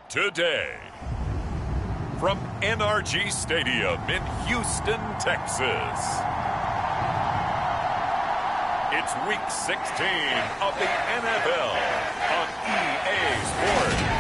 Today, from NRG Stadium in Houston, Texas, it's Week 16 of the NFL on EA Sports.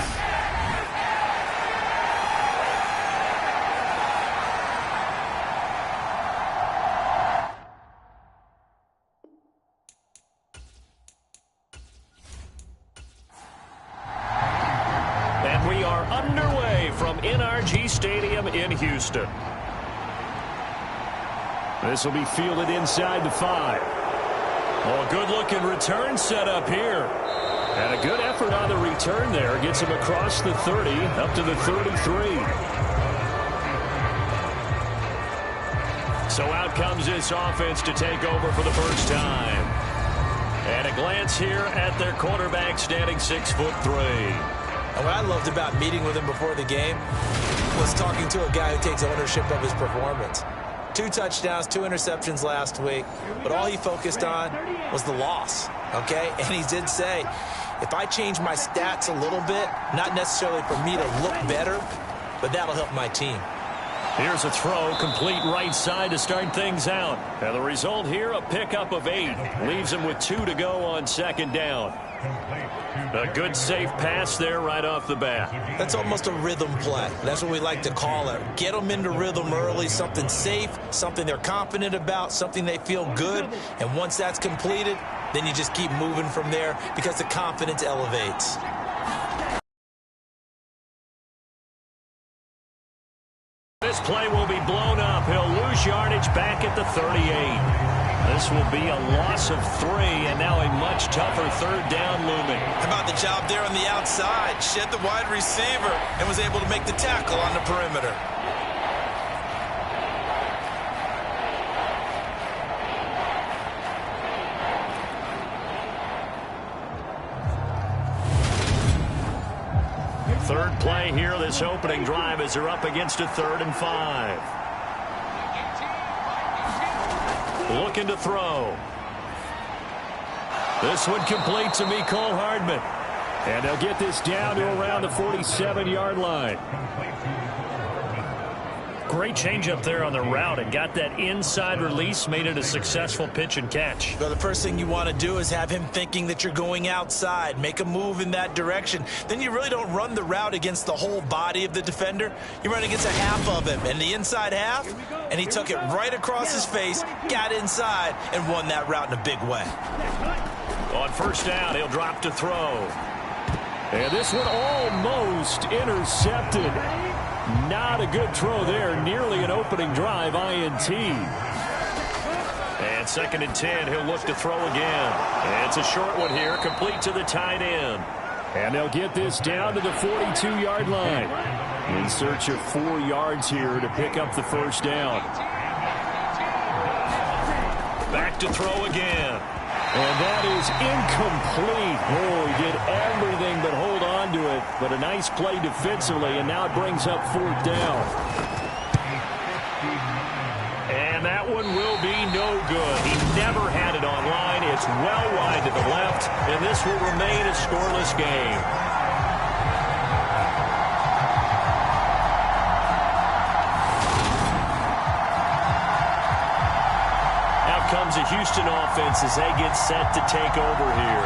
And we are underway from NRG Stadium in Houston. This will be fielded inside the 5. Oh, good-looking return set up here. And a good effort on the return there. Gets him across the 30, up to the 33. So out comes this offense to take over for the first time. And a glance here at their quarterback, standing 6'3". And what I loved about meeting with him before the game was talking to a guy who takes ownership of his performance. 2 touchdowns, 2 interceptions last week, but all he focused on was the loss, okay? And he did say, if I change my stats a little bit, not necessarily for me to look better, but that'll help my team. Here's a throw, complete right side to start things out. And the result here, a pickup of 8. Leaves him with 2 to go on second down. A good, safe pass there right off the bat. That's almost a rhythm play. That's what we like to call it. Get them into rhythm early, something safe, something they're confident about, something they feel good. And once that's completed, then you just keep moving from there because the confidence elevates. This play will be blown up. He'll lose yardage back at the 38. This will be a loss of 3, and now a much tougher third down looming. How about the job there on the outside? Shed the wide receiver and was able to make the tackle on the perimeter. Third play here, this opening drive, as they're up against a 3rd and 5. Looking to throw. This one complete to Mecole Hardman. And they'll get this down to around the 47-yard line. Great change up there on the route and got that inside release, made it a successful pitch and catch. Well, the first thing you want to do is have him thinking that you're going outside, make a move in that direction. Then you really don't run the route against the whole body of the defender. You run against a half of him, and the inside half, and he took it right across his face, got inside, and won that route in a big way. On first down, he'll drop to throw. And this one almost intercepted. Not a good throw there. Nearly an opening drive INT. And 2nd and 10. He'll look to throw again. And it's a short one here, complete to the tight end. And they'll get this down to the 42-yard line. In search of 4 yards here to pick up the first down. Back to throw again. And that is incomplete. Oh, he did everything but hold on to it. But a nice play defensively, and now it brings up 4th down. And that one will be no good. He never had it on line. It's well wide to the left, and this will remain a scoreless game. Comes a Houston offense as they get set to take over here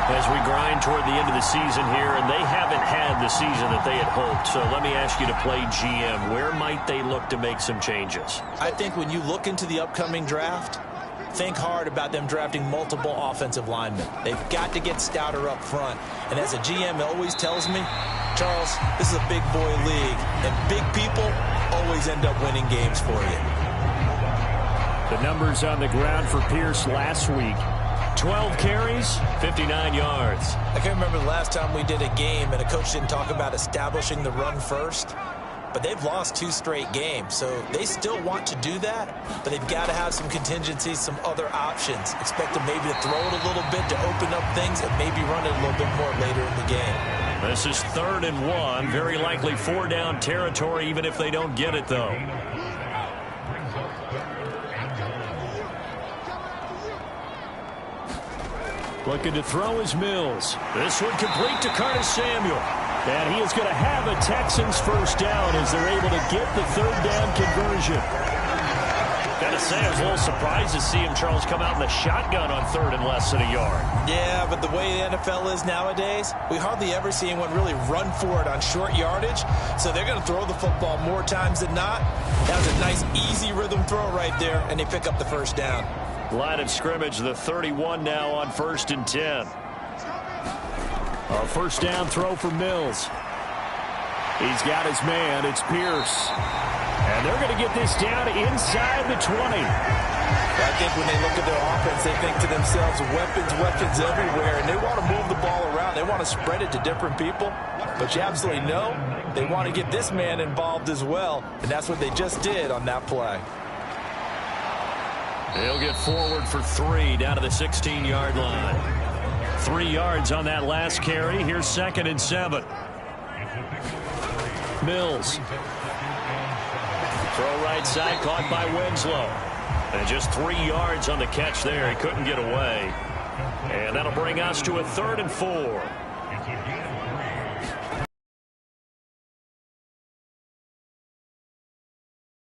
as we grind toward the end of the season here, and they haven't had the season that they had hoped. So let me ask you to play GM. Where might they look to make some changes? I think when you look into the upcoming draft, think hard about them drafting multiple offensive linemen. They've got to get stouter up front. And as a GM always tells me, Charles, this is a big boy league, and big people always end up winning games for you. The numbers on the ground for Pierce last week. 12 carries, 59 yards. I can't remember the last time we did a game and a coach didn't talk about establishing the run first. But they've lost 2 straight games, so they still want to do that. But they've got to have some contingencies, some other options. Expect them maybe to throw it a little bit to open up things and maybe run it a little bit more later in the game. This is 3rd and 1. Very likely 4-down territory, even if they don't get it, though. Looking to throw is Mills. This one complete to Curtis Samuel. And he is going to have a Texans first down as they're able to get the third down conversion. Got to say, I was a little surprised to see him, Charles, come out in the shotgun on third and less than a yard. Yeah, but the way the NFL is nowadays, we hardly ever see anyone really run for it on short yardage. So they're going to throw the football more times than not. That was a nice, easy rhythm throw right there, and they pick up the first down. Line of scrimmage, the 31 now on 1st and 10. A first down throw for Mills. He's got his man. It's Pierce. And they're going to get this down inside the 20. I think when they look at their offense, they think to themselves, weapons everywhere, and they want to move the ball around. They want to spread it to different people. But you absolutely know they want to get this man involved as well, and that's what they just did on that play. They'll get forward for 3 down to the 16-yard line. 3 yards on that last carry. Here's 2nd and 7. Mills. Throw right side, caught by Winslow. And just 3 yards on the catch there. He couldn't get away. And that'll bring us to a 3rd and 4.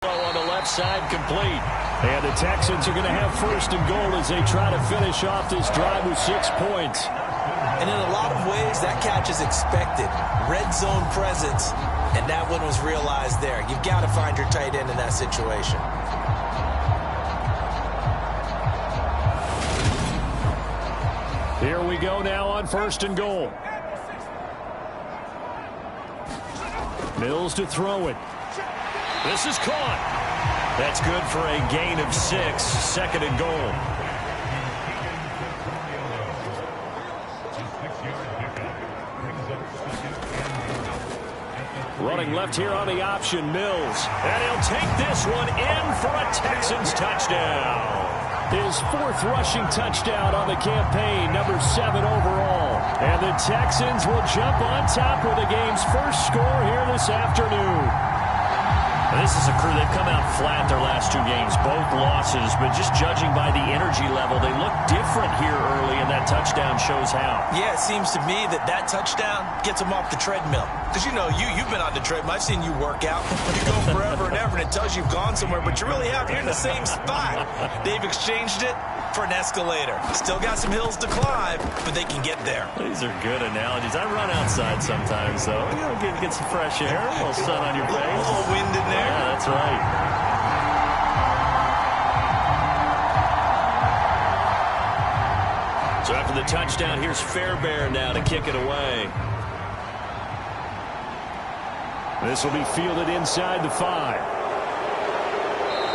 On the left side, complete. And the Texans are going to have 1st and goal as they try to finish off this drive with 6 points. And in a lot of ways, that catch is expected. Red zone presence, and that one was realized there. You've got to find your tight end in that situation. Here we go now on 1st and goal. Mills to throw it. This is caught. That's good for a gain of 6, 2nd and goal. Running left here on the option, Mills. And he'll take this one in for a Texans touchdown. His 4th rushing touchdown on the campaign, number 7 overall. And the Texans will jump on top with the game's first score here this afternoon. This is a crew, they've come out flat their last 2 games, both losses, but just judging by the energy level, they look different here early, and that touchdown shows how. Yeah, it seems to me that touchdown gets them off the treadmill. Because, you know, you've been on the treadmill. I've seen you work out. You go forever and ever, and it tells you you've gone somewhere, but you really haven't. You're in the same spot. They've exchanged it for an escalator. Still got some hills to climb, but they can get there. These are good analogies. I run outside sometimes, though. You know, get some fresh air, a little sun on your face. A little wind in there. Yeah, that's right. So after the touchdown, here's Fairbairn now to kick it away. This will be fielded inside the 5.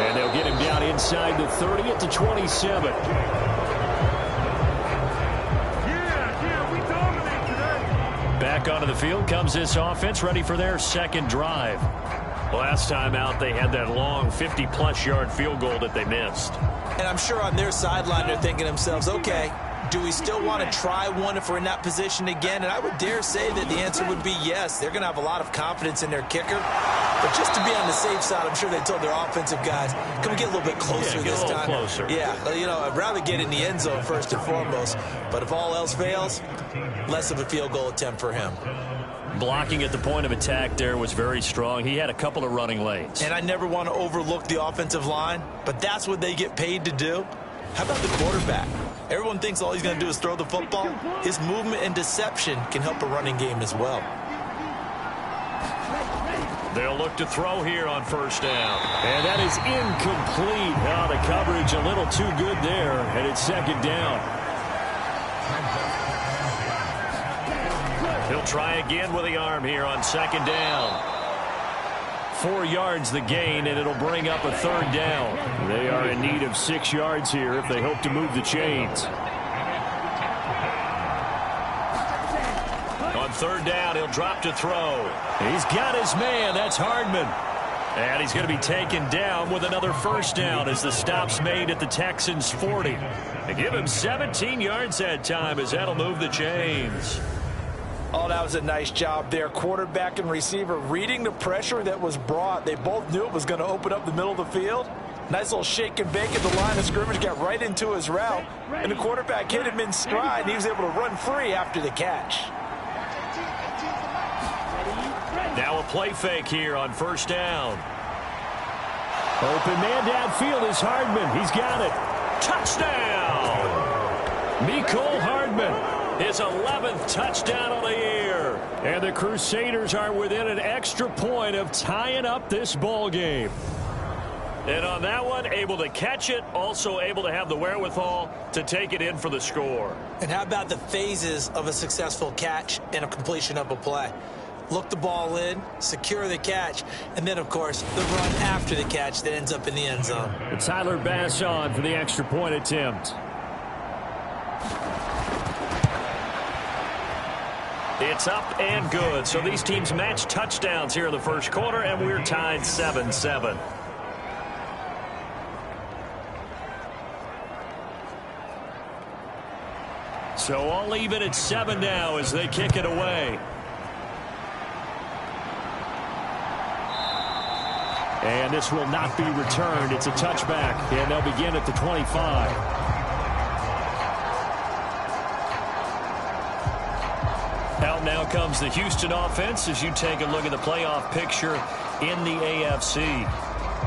And they'll get him down inside the 30 at the 27. Back onto the field comes this offense, ready for their 2nd drive. Last time out, they had that long 50-plus yard field goal that they missed. And I'm sure on their sideline, they're thinking to themselves, okay, do we still want to try one if we're in that position again? And I would dare say that the answer would be yes. They're going to have a lot of confidence in their kicker. But just to be on the safe side, I'm sure they told their offensive guys, can we get a little bit closer this time? Closer. Yeah, you know, I'd rather get in the end zone first and foremost. But if all else fails, less of a field goal attempt for him. Blocking at the point of attack there was very strong. He had a couple of running lanes. And I never want to overlook the offensive line, but that's what they get paid to do. How about the quarterback? Everyone thinks all he's going to do is throw the football. His movement and deception can help a running game as well. They'll look to throw here on 1st down. And that is incomplete. Now the coverage a little too good there, and it's 2nd down. He'll try again with the arm here on 2nd down. 4 yards the gain, and it'll bring up a 3rd down. They are in need of 6 yards here if they hope to move the chains. On 3rd down, he'll drop to throw. He's got his man. That's Hardman. And he's going to be taken down with another 1st down as the stop's made at the Texans' 40. They give him 17 yards that time as that'll move the chains. Oh, that was a nice job there. Quarterback and receiver reading the pressure that was brought. They both knew it was going to open up the middle of the field. Nice little shake and bake at the line of scrimmage. Got right into his route. And the quarterback hit him in stride, and he was able to run free after the catch. Now a play fake here on first down. Open man downfield is Hardman. He's got it. Touchdown! Mecole Hardman, his 11th touchdown of the year. And the Crusaders are within an extra point of tying up this ball game. And on that one, able to catch it, also able to have the wherewithal to take it in for the score. And how about the phases of a successful catch and a completion of a play? Look the ball in, secure the catch, and then, of course, the run after the catch that ends up in the end zone. And Tyler Bass on for the extra point attempt. It's up and good. So these teams match touchdowns here in the first quarter, and we're tied 7-7. So all even at 7 now as they kick it away. And this will not be returned. It's a touchback, and they'll begin at the 25. Out now comes the Houston offense as you take a look at the playoff picture in the AFC.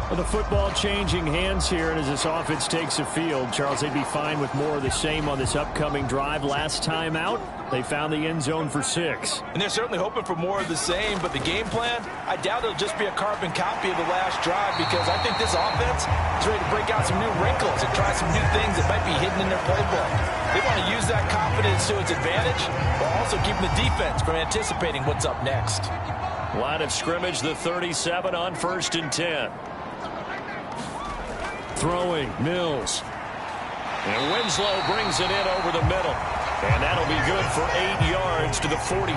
Well, the football changing hands here, and as this offense takes the field, Charles, they'd be fine with more of the same on this upcoming drive. Last time out, they found the end zone for 6. And they're certainly hoping for more of the same, but the game plan, I doubt it'll just be a carbon copy of the last drive, because I think this offense is ready to break out some new wrinkles and try some new things that might be hidden in their playbook. They want to use that confidence to its advantage, while also keeping the defense from anticipating what's up next. Line of scrimmage, the 37 on 1st and 10. Throwing, Mills. And Winslow brings it in over the middle. And that'll be good for 8 yards to the 45.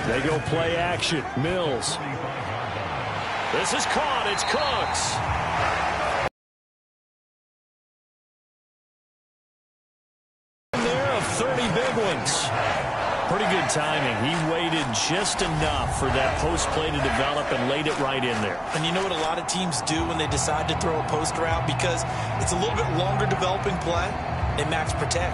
They go play action. Mills. This is caught. It's Cooks. There of 30 big ones. Pretty good timing. He waited just enough for that post play to develop and laid it right in there. And you know what a lot of teams do when they decide to throw a post route? Because it's a little bit longer developing play. They max protect.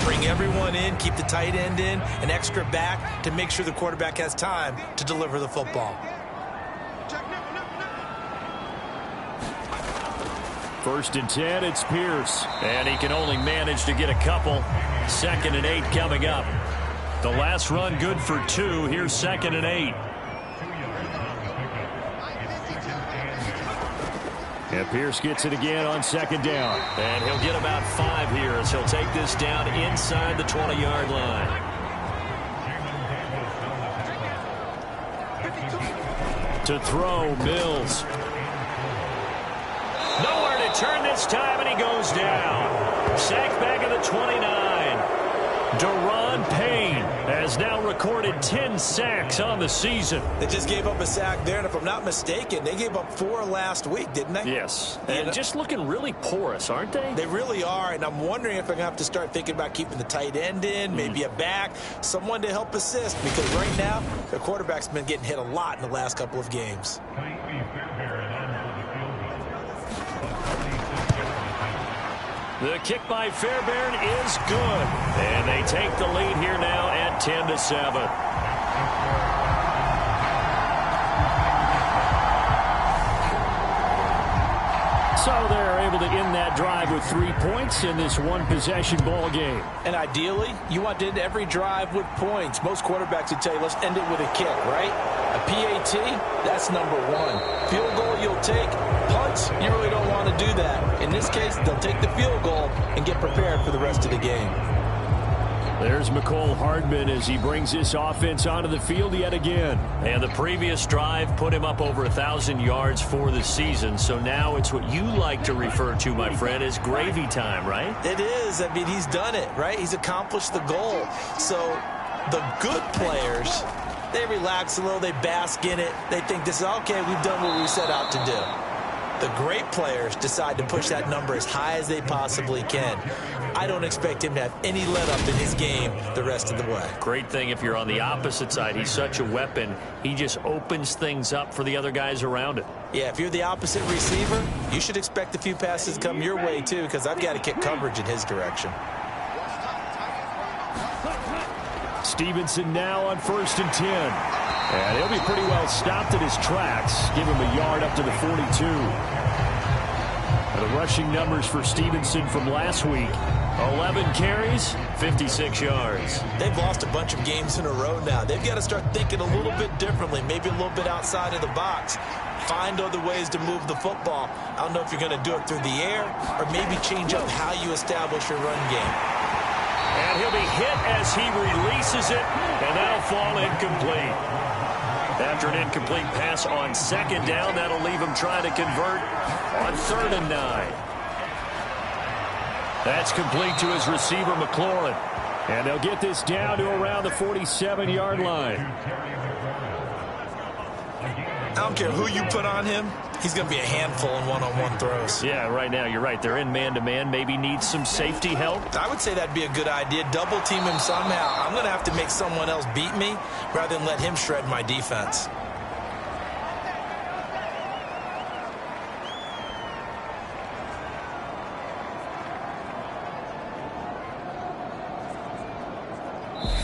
Bring everyone in, keep the tight end in, an extra back to make sure the quarterback has time to deliver the football. First and 10, it's Pierce. And he can only manage to get a couple. 2nd and 8 coming up. The last run good for 2. Here's 2nd and 8. And Pierce gets it again on 2nd down. And he'll get about 5 here as he'll take this down inside the 20-yard line. To throw, Mills. Nowhere to turn this time, and he goes down. Sacked back at the 29. Daron Payne has now recorded 10 sacks on the season. They just gave up a sack there, and if I'm not mistaken, they gave up 4 last week, didn't they? Yes, and just looking really porous, aren't they? They really are, and I'm wondering if I'm going to have to start thinking about keeping the tight end in, maybe a back, someone to help assist, because right now, the quarterback's been getting hit a lot in the last couple of games. The kick by Fairbairn is good. And they take the lead here now at 10-7. So they're able to end that drive with 3 points in this one-possession ball game. And ideally, you want to end every drive with points. Most quarterbacks would tell you, let's end it with a kick, right? A PAT, that's number 1. Field goal you'll take. Punts, you really don't want to do that. In this case, they'll take the field goal and get prepared for the rest of the game. There's Mecole Hardman as he brings this offense onto the field yet again. And the previous drive put him up over 1,000 yards for the season. So now it's what you like to refer to, my friend, as gravy time, right? It is. I mean, he's done it, right? He's accomplished the goal. So the good players, they relax a little. They bask in it. They think this is, okay, we've done what we set out to do. The great players decide to push that number as high as they possibly can. I don't expect him to have any let-up in his game the rest of the way. Great thing if you're on the opposite side. He's such a weapon. He just opens things up for the other guys around it. Yeah, if you're the opposite receiver, you should expect a few passes to come your way, too, because I've got to kick coverage in his direction. Stevenson now on 1st and 10. And he'll be pretty well stopped in his tracks. Give him a yard up to the 42. The rushing numbers for Stevenson from last week: 11 carries, 56 yards. They've lost a bunch of games in a row now. They've got to start thinking a little bit differently, maybe a little bit outside of the box. Find other ways to move the football. I don't know if you're going to do it through the air or maybe change up how you establish your run game. And he'll be hit as he releases it, and that'll fall incomplete. After an incomplete pass on 2nd down, that'll leave him trying to convert on 3rd and 9. That's complete to his receiver, McLaurin. And they'll get this down to around the 47-yard line. I don't care who you put on him. He's going to be a handful in one-on-one throws. Yeah, right now, you're right. They're in man-to-man. Maybe need some safety help. I would say that'd be a good idea. Double team him somehow. I'm going to have to make someone else beat me rather than let him shred my defense.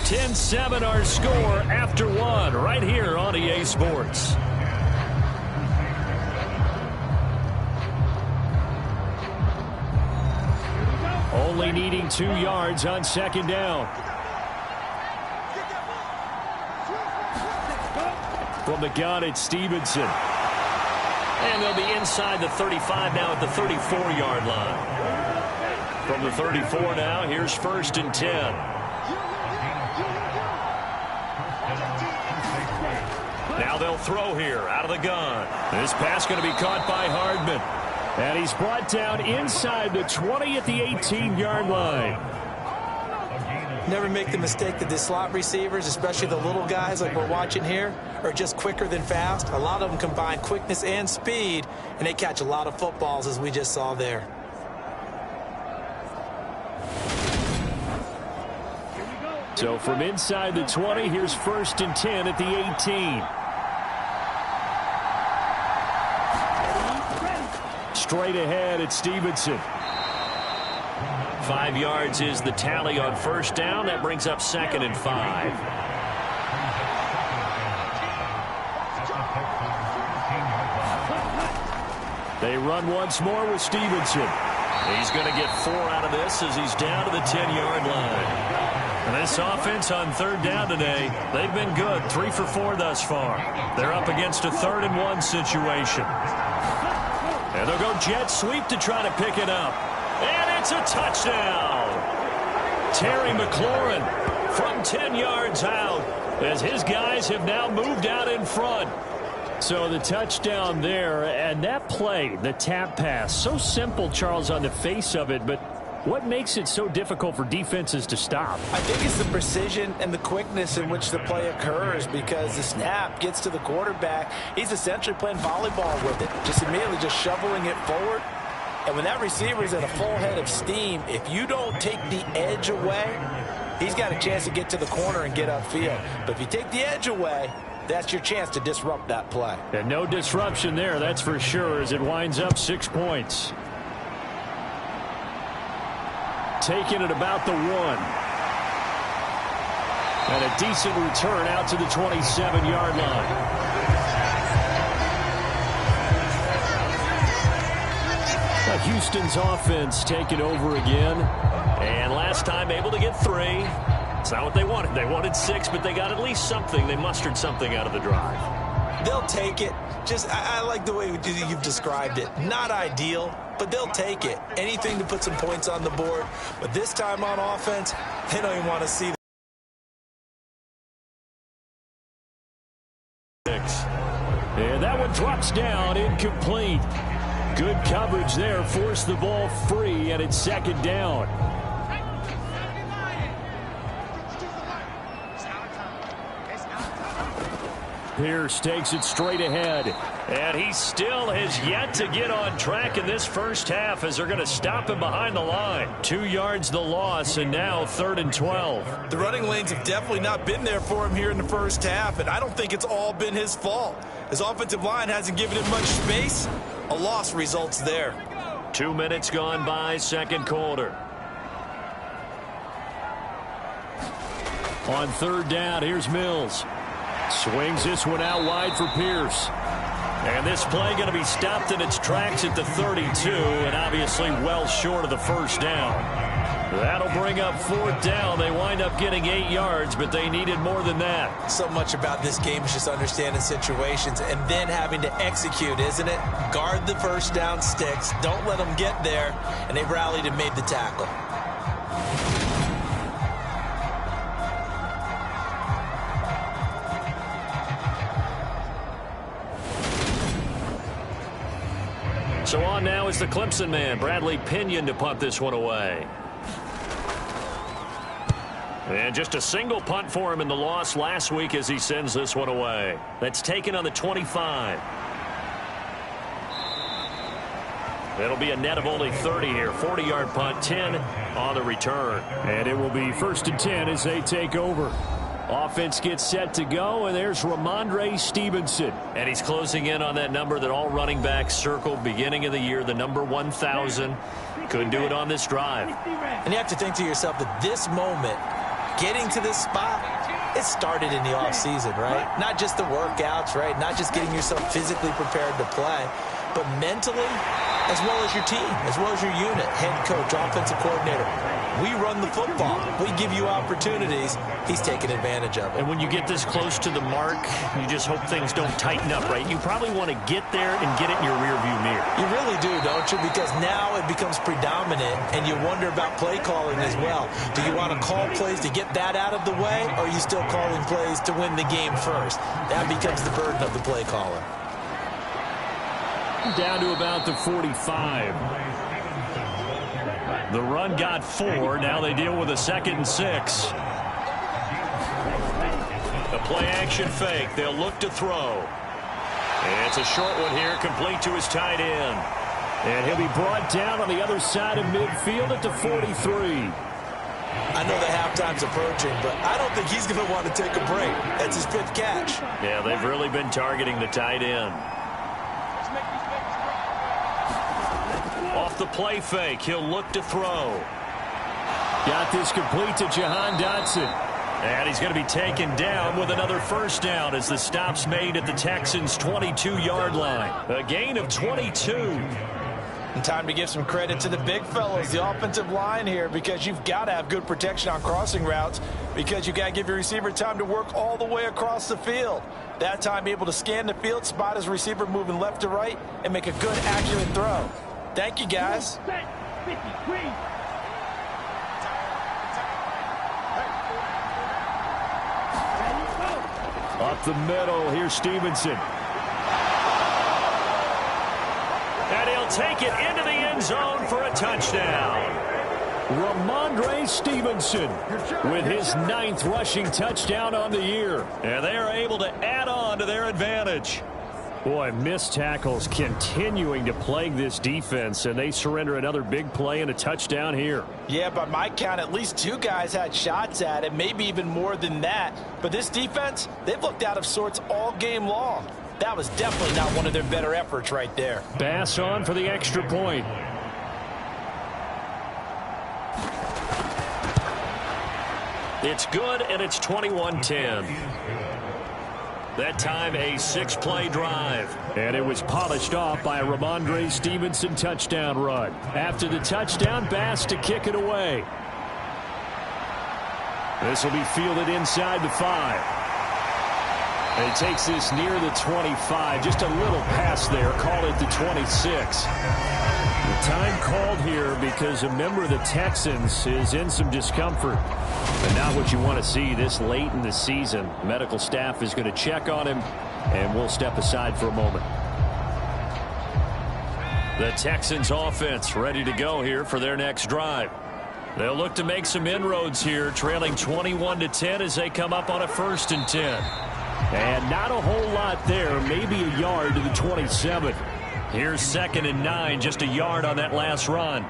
(10-7) our score after one right here on EA Sports. Only needing 2 yards on 2nd down. From the gun, it's Stevenson. And they'll be inside the 35 now at the 34-yard line. From the 34 now, here's 1st and 10. Now they'll throw here out of the gun. This pass going to be caught by Hardman. And he's brought down inside the 20 at the 18-yard line. Never make the mistake that the slot receivers, especially the little guys like we're watching here, are just quicker than fast. A lot of them combine quickness and speed, and they catch a lot of footballs, as we just saw there. So from inside the 20, here's 1st and 10 at the 18. Straight ahead at Stevenson. 5 yards is the tally on 1st down. That brings up 2nd and 5. They run once more with Stevenson. He's going to get 4 out of this as he's down to the 10-yard line. And this offense on 3rd down today, they've been good. 3 for 4 thus far. They're up against a 3rd and 1 situation. And they'll go jet sweep to try to pick it up. And it's a touchdown. Terry McLaurin from 10 yards out as his guys have now moved out in front. So the touchdown there, and that play, the tap pass, so simple, Charles, on the face of it, but what makes it so difficult for defenses to stop? I think it's the precision and the quickness in which the play occurs, because the snap gets to the quarterback. He's essentially playing volleyball with it, just immediately just shoveling it forward. And when that receiver is at a full head of steam, if you don't take the edge away, he's got a chance to get to the corner and get upfield. But if you take the edge away, that's your chance to disrupt that play. And no disruption there, that's for sure, as it winds up 6 points. Taking it about the 1. And a decent return out to the 27-yard line. Houston's offense taking over again. And last time able to get 3. It's not what they wanted. They wanted 6, but they got at least something. They mustered something out of the drive. They'll take it. Just, I like the way you've described it. Not ideal, but they'll take it. Anything to put some points on the board. But this time on offense, they don't even want to see and that one drops down, incomplete. Good coverage there, forced the ball free, and it's 2nd down. Pierce takes it straight ahead, and he still has yet to get on track in this first half as they're going to stop him behind the line. 2 yards the loss, and now 3rd and 12. The running lanes have definitely not been there for him here in the first half, and I don't think it's all been his fault. His offensive line hasn't given him much space. A loss results there. 2 minutes gone by, 2nd quarter. On third down, here's Mills. Swings this one out wide for Pierce. And this play going to be stopped in its tracks at the 32, and obviously well short of the first down. That'll bring up fourth down. They wind up getting 8 yards, but they needed more than that. So much about this game is just understanding situations and then having to execute, isn't it? Guard the first down sticks. Don't let them get there. And they rallied and made the tackle. So on now is the Clemson man, Bradley Pinion, to punt this one away. And just a single punt for him in the loss last week as he sends this one away. That's taken on the 25. It'll be a net of only 30 here. 40-yard punt, 10 on the return. And it will be 1st and 10 as they take over. Offense gets set to go, and there's Ramondre Stevenson. And he's closing in on that number that all running backs circled beginning of the year, the number 1,000. Couldn't do it on this drive. And you have to think to yourself that this moment, getting to this spot, it started in the offseason, right? Not just the workouts, right? Not just getting yourself physically prepared to play, but mentally, as well as your team, as well as your unit, head coach, offensive coordinator. We run the football. We give you opportunities. He's taking advantage of it. And when you get this close to the mark, you just hope things don't tighten up, right? You probably want to get there and get it in your rearview mirror. You really do, don't you? Because now it becomes predominant, and you wonder about play calling as well. Do you want to call plays to get that out of the way, or are you still calling plays to win the game first? That becomes the burden of the play caller. Down to about the 45. The run got 4. Now they deal with a 2nd and 6. A play-action fake. They'll look to throw. And it's a short one here, complete to his tight end. And he'll be brought down on the other side of midfield at the 43. I know the halftime's approaching, but I don't think he's going to want to take a break. That's his 5th catch. Yeah, they've really been targeting the tight end. Off the play fake, he'll look to throw. Got this complete to Jahan Dotson. And he's going to be taken down with another first down as the stop's made at the Texans' 22-yard line. A gain of 22. And time to give some credit to the big fellas, the offensive line here, because you've got to have good protection on crossing routes, because you've got to give your receiver time to work all the way across the field. That time able to scan the field, spot his receiver moving left to right, and make a good, accurate throw. Thank you, guys. Up the middle, here's Stevenson. And he'll take it into the end zone for a touchdown. Ramondre Stevenson with his 9th rushing touchdown on the year. And they are able to add on to their advantage. Boy, missed tackles continuing to plague this defense, and they surrender another big play and a touchdown here. Yeah, by my count, at least 2 guys had shots at it, maybe even more than that. But this defense, they've looked out of sorts all game long. That was definitely not one of their better efforts right there. Bass on for the extra point. It's good, and it's 21-10. That time a 6-play drive. And it was polished off by a Ramondre Stevenson touchdown run. After the touchdown, Bass to kick it away. This will be fielded inside the 5. And he takes this near the 25. Just a little pass there. Call it the 26. The time called here because a member of the Texans is in some discomfort. And not what you want to see this late in the season. Medical staff is going to check on him, and we'll step aside for a moment. The Texans offense ready to go here for their next drive. They'll look to make some inroads here, trailing 21-10 as they come up on a 1st and 10. And not a whole lot there, maybe a yard to the 27. Here's 2nd and 9, just a yard on that last run.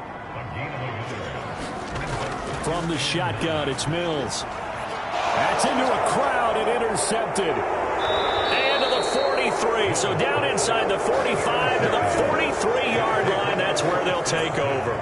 From the shotgun, it's Mills. That's into a crowd and intercepted. And to the 43. So down inside the 45 to the 43-yard line. That's where they'll take over.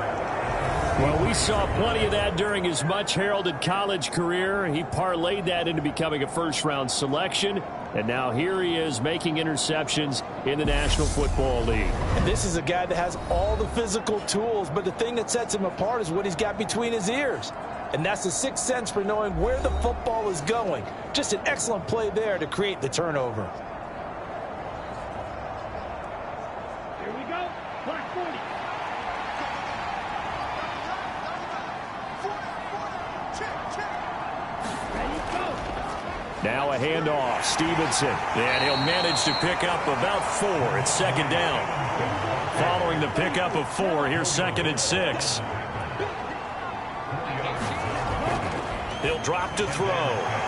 Well, we saw plenty of that during his much-heralded college career. He parlayed that into becoming a first-round selection, and now here he is making interceptions in the National Football League. And this is a guy that has all the physical tools, but the thing that sets him apart is what he's got between his ears. And that's the sixth sense for knowing where the football is going. Just an excellent play there to create the turnover. Here we go. Black 40. Now a handoff. Stevenson. And he'll manage to pick up about 4. It's second down. Following the pickup of 4, here's 2nd and 6. He'll drop to throw.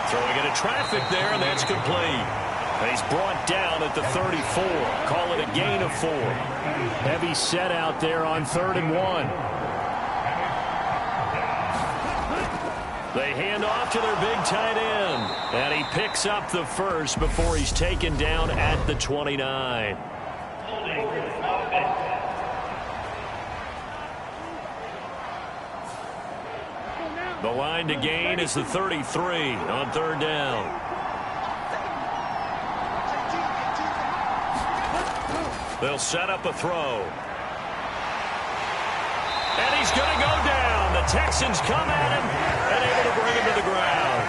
Throwing into traffic there, and that's complete. And he's brought down at the 34. Call it a gain of 4. Heavy set out there on 3rd and 1. They hand off to their big tight end. And he picks up the first before he's taken down at the 29. The line to gain is the 33 on 3rd down. They'll set up a throw. And he's going to go down. The Texans come at him and able to bring him to the ground.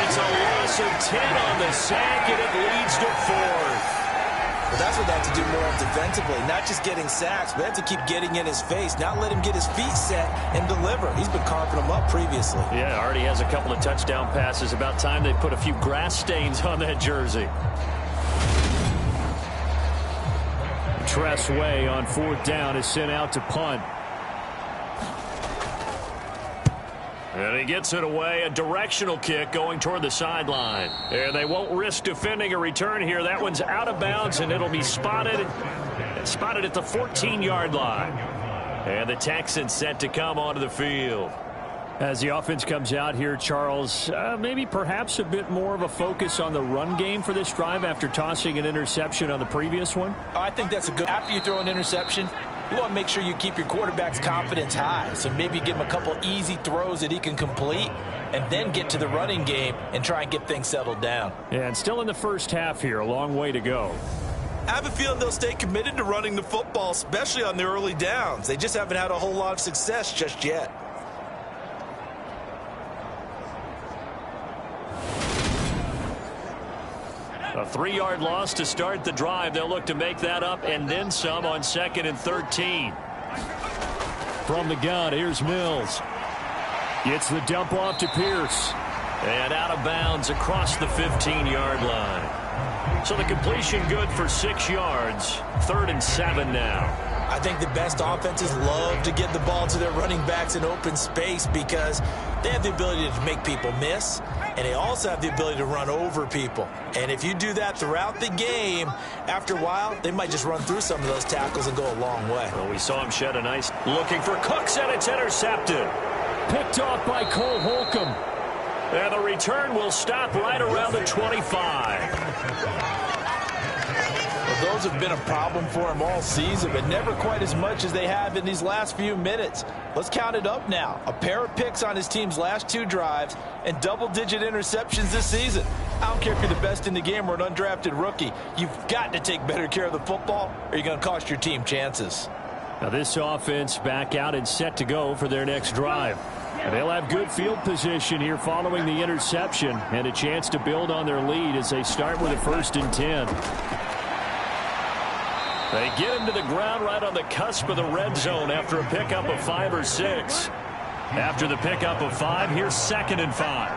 It's a loss of 10 on the sack, and it leads to 4th. Well, that's what they have to do more defensively, not just getting sacks, but they have to keep getting in his face, not let him get his feet set and deliver. He's been carving them up previously. Yeah, already has a couple of touchdown passes. About time they put a few grass stains on that jersey. Tressway on 4th down is sent out to punt. And he gets it away, a directional kick going toward the sideline. And they won't risk defending a return here. That one's out of bounds, and it'll be spotted at the 14-yard line. And the Texans set to come onto the field. As the offense comes out here, Charles, maybe perhaps a bit more of a focus on the run game for this drive after tossing an interception on the previous one? I think that's a good. After you throw an interception, you want to make sure you keep your quarterback's confidence high. So maybe give him a couple easy throws that he can complete and then get to the running game and try and get things settled down. Yeah, and still in the first half here, a long way to go. I have a feeling they'll stay committed to running the football, especially on the early downs. They just haven't had a whole lot of success just yet. A 3-yard loss to start the drive. They'll look to make that up and then some on 2nd and 13. From the gun, here's Mills. Gets the dump off to Pierce. And out of bounds across the 15-yard line. So the completion good for 6 yards. 3rd and 7 now. I think the best offenses love to get the ball to their running backs in open space because they have the ability to make people miss, and they also have the ability to run over people. And if you do that throughout the game, after a while, they might just run through some of those tackles and go a long way. Well, we saw him shed a nice looking for Cooks, and it's intercepted. Picked off by Cole Holcomb. And the return will stop right around the 25. Well, those have been a problem for him all season, but never quite as much as they have in these last few minutes. Let's count it up now. A pair of picks on his team's last 2 drives and double-digit interceptions this season. I don't care if you're the best in the game or an undrafted rookie. You've got to take better care of the football or you're going to cost your team chances. Now this offense back out and set to go for their next drive. And they'll have good field position here following the interception and a chance to build on their lead as they start with a 1st and 10. They get him to the ground right on the cusp of the red zone after a pickup of 5 or 6. After the pickup of 5, here's 2nd and 5.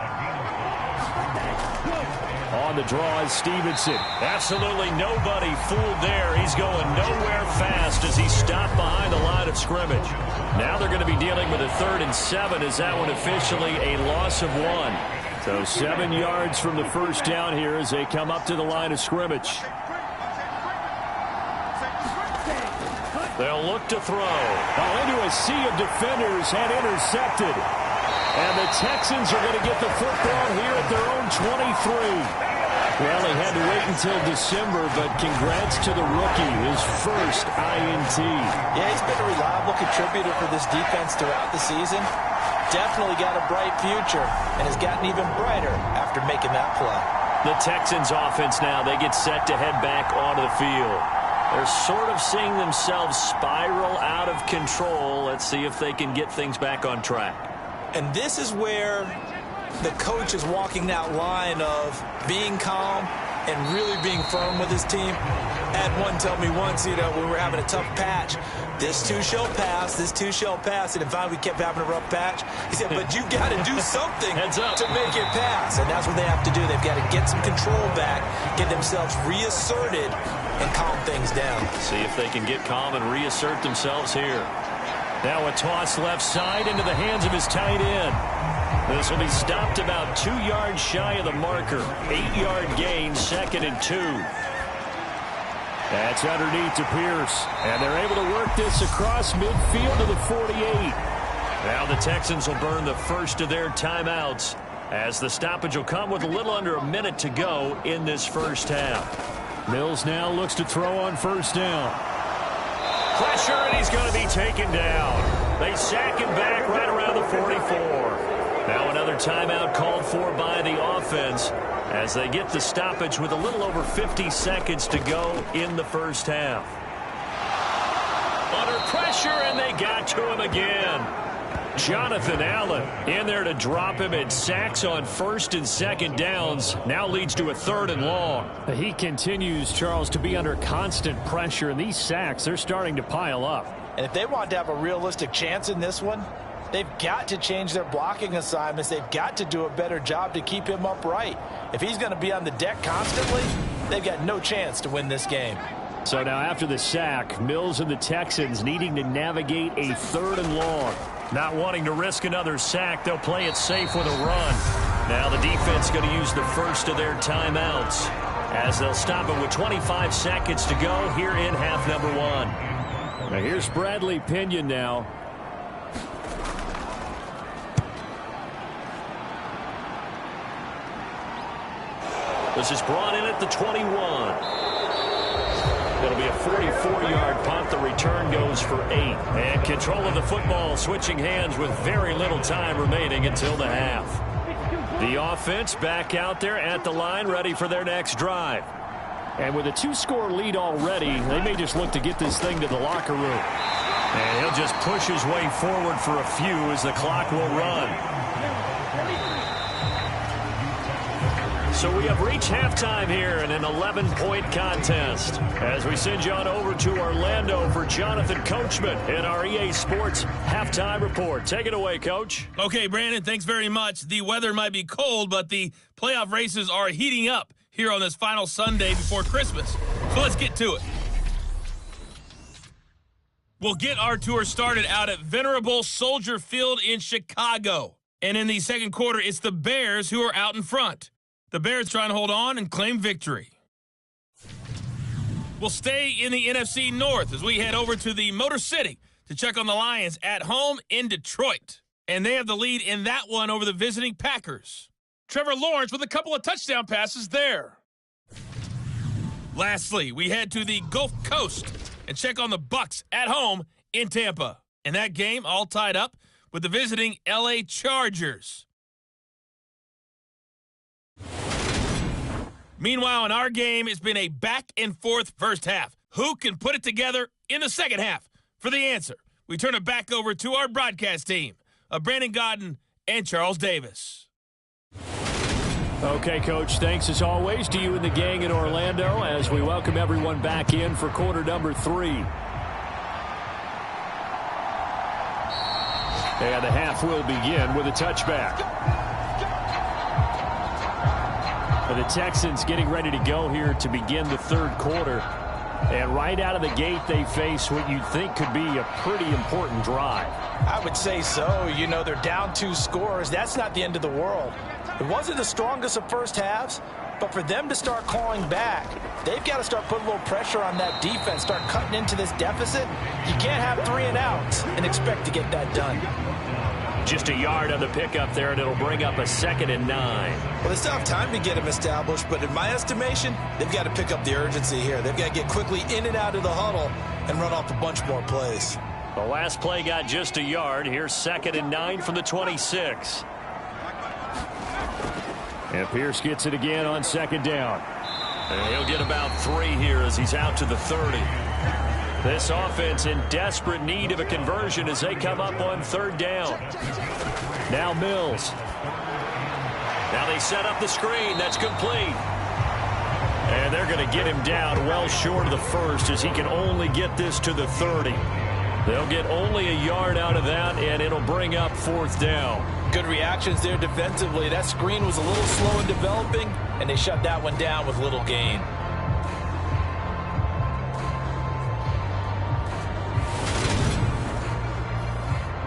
On the draw is Stevenson. Absolutely nobody fooled there. He's going nowhere fast as he stopped behind the line of scrimmage. Now they're going to be dealing with a 3rd and 7 as that one officially a loss of 1. So 7 yards from the first down here as they come up to the line of scrimmage. They'll look to throw. Into a sea of defenders and intercepted. And the Texans are going to get the football here at their own 23. Well, they had to wait until December, but congrats to the rookie, his first INT. Yeah, he's been a reliable contributor for this defense throughout the season. Definitely got a bright future and has gotten even brighter after making that play. The Texans offense now, they get set to head back onto the field. They're sort of seeing themselves spiral out of control. Let's see if they can get things back on track. And this is where the coach is walking that line of being calm and really being firm with his team. Had one tell me once, when we were having a tough patch, this too shall pass, this too shall pass. And if finally we kept having a rough patch, he said, but you got to do something to make it pass. And that's what they have to do. They've got to get some control back, get themselves reasserted, and calm things down. See if they can get calm and reassert themselves here. Now a toss left side into the hands of his tight end. This will be stopped about 2 yards shy of the marker. 8-yard gain, 2nd and 2. That's underneath to Pierce. And they're able to work this across midfield to the 48. Now the Texans will burn the first of their timeouts as the stoppage will come with a little under a minute to go in this first half. Mills now looks to throw on first down. Pressure, and he's going to be taken down. They sack him back right around the 44. Now another timeout called for by the offense as they get the stoppage with a little over 50 seconds to go in the first half. Under pressure, and they got to him again. Jonathan Allen in there to drop him, and sacks on 1st and 2nd downs. Now leads to a 3rd and long. He continues, Charles, to be under constant pressure, and these sacks, they're starting to pile up. And if they want to have a realistic chance in this one, they've got to change their blocking assignments. They've got to do a better job to keep him upright. If he's going to be on the deck constantly, they've got no chance to win this game. So now after the sack, Mills and the Texans needing to navigate a 3rd and long. Not wanting to risk another sack, they'll play it safe with a run. Now the defense going to use the first of their timeouts as they'll stop it with 25 seconds to go here in half number 1. Now here's Bradley Pinion now. This is brought in at the 21. It'll be a 44-yard punt. The return goes for 8. And control of the football switching hands with very little time remaining until the half. The offense back out there at the line, ready for their next drive. And with a 2-score lead already, they may just look to get this thing to the locker room. And he'll just push his way forward for a few as the clock will run. So we have reached halftime here in an 11-point contest as we send you on over to Orlando for Jonathan Coachman in our EA Sports Halftime Report. Take it away, Coach. Okay, Brandon, thanks very much. The weather might be cold, but the playoff races are heating up here on this final Sunday before Christmas. So let's get to it. We'll get our tour started out at Venerable Soldier Field in Chicago. And in the second quarter, it's the Bears who are out in front. The Bears trying to hold on and claim victory. We'll stay in the NFC North as we head over to the Motor City to check on the Lions at home in Detroit. And they have the lead in that one over the visiting Packers. Trevor Lawrence with a couple of touchdown passes there. Lastly, we head to the Gulf Coast and check on the Bucs at home in Tampa. And that game all tied up with the visiting LA Chargers. Meanwhile, in our game, it's been a back-and-forth first half. Who can put it together in the second half? For the answer, we turn it back over to our broadcast team of Brandon Godden and Charles Davis. Okay, Coach, thanks as always to you and the gang in Orlando as we welcome everyone back in for quarter number 3. And the half will begin with a touchback. The Texans getting ready to go here to begin the third quarter. And right out of the gate, they face what you'd think could be a pretty important drive. I would say so. You know, they're down 2 scores. That's not the end of the world. It wasn't the strongest of first halves, but for them to start clawing back, they've got to start putting a little pressure on that defense, start cutting into this deficit. You can't have 3 and outs and expect to get that done. Just a yard on the pickup there, and it'll bring up a 2nd and 9. Well, they still have time to get him established, but in my estimation, they've got to pick up the urgency here. They've got to get quickly in and out of the huddle and run off a bunch more plays. The last play got just a yard. Here's 2nd and 9 from the 26. And Pierce gets it again on 2nd down. And he'll get about 3 here as he's out to the 30. This offense in desperate need of a conversion as they come up on 3rd down. Now Mills. Now they set up the screen. That's complete. And they're going to get him down well short of the 1st as he can only get this to the 30. They'll get only a yard out of that, and it'll bring up 4th down. Good reactions there defensively. That screen was a little slow in developing, and they shut that one down with little gain.